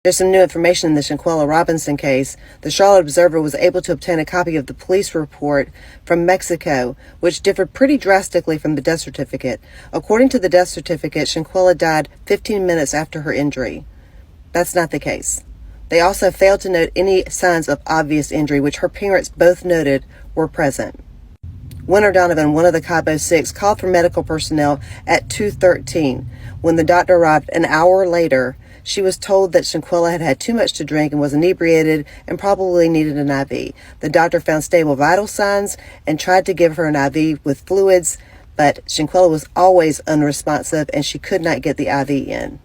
There's some new information in the Shanquella Robinson case. The Charlotte Observer was able to obtain a copy of the police report from Mexico, which differed pretty drastically from the death certificate. According to the death certificate, Shanquella died 15 minutes after her injury. That's not the case. They also failed to note any signs of obvious injury, which her parents both noted were present. Winter Donovan, one of the Cabo Six, called for medical personnel at 2:13. When the doctor arrived an hour later, she was told that Shanquella had had too much to drink and was inebriated and probably needed an IV. The doctor found stable vital signs and tried to give her an IV with fluids, but Shanquella was always unresponsive and she could not get the IV in.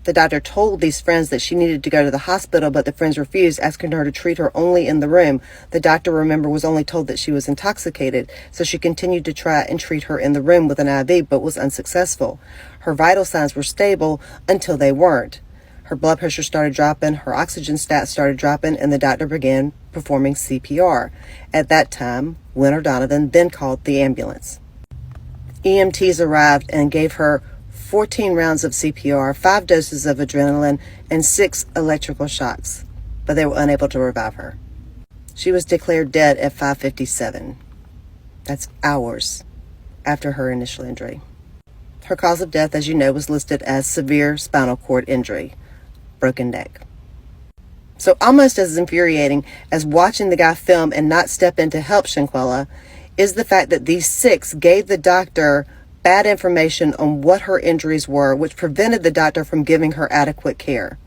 The doctor told these friends that she needed to go to the hospital, but the friends refused, asking her to treat her only in the room. The doctor, remember, was only told that she was intoxicated, so she continued to try and treat her in the room with an IV, but was unsuccessful. Her vital signs were stable until they weren't. Her blood pressure started dropping, her oxygen stats started dropping, and the doctor began performing CPR. At that time, Winter Donovan then called the ambulance. EMTs arrived and gave her 14 rounds of CPR, 5 doses of adrenaline, and 6 electrical shocks, but they were unable to revive her. She was declared dead at 5:57. That's hours after her initial injury. Her cause of death, as you know, was listed as severe spinal cord injury, broken neck. So almost as infuriating as watching the guy film and not step in to help Shanquella is the fact that these 6 gave the doctor bad information on what her injuries were, which prevented the doctor from giving her adequate care.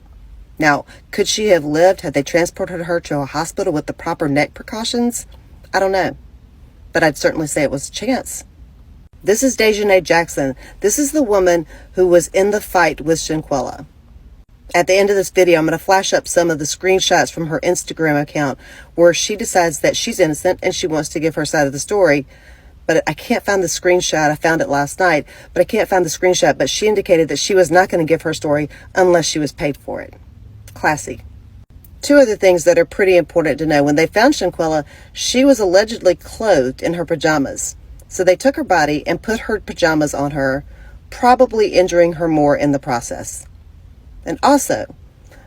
Now, could she have lived had they transported her to a hospital with the proper neck precautions? I don't know, but I'd certainly say it was a chance. This is Daejhanae Jackson. This is the woman who was in the fight with Shanquella. At the end of this video, I'm going to flash up some of the screenshots from her Instagram account where she decides that she's innocent and she wants to give her side of the story. But I can't find the screenshot. I found it last night, but I can't find the screenshot. But she indicated that she was not going to give her story unless she was paid for it. Classy. 2 other things that are pretty important to know. When they found Shanquella, she was allegedly clothed in her pajamas. So they took her body and put her pajamas on her, probably injuring her more in the process. And also,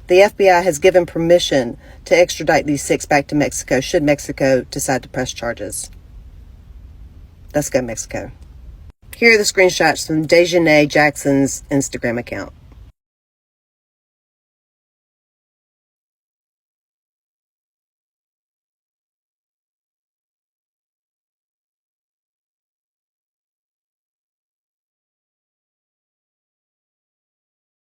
the FBI has given permission to extradite these 6 back to Mexico should Mexico decide to press charges. Let's go, Mexico. Here are the screenshots from Daejhanae Jackson's Instagram account.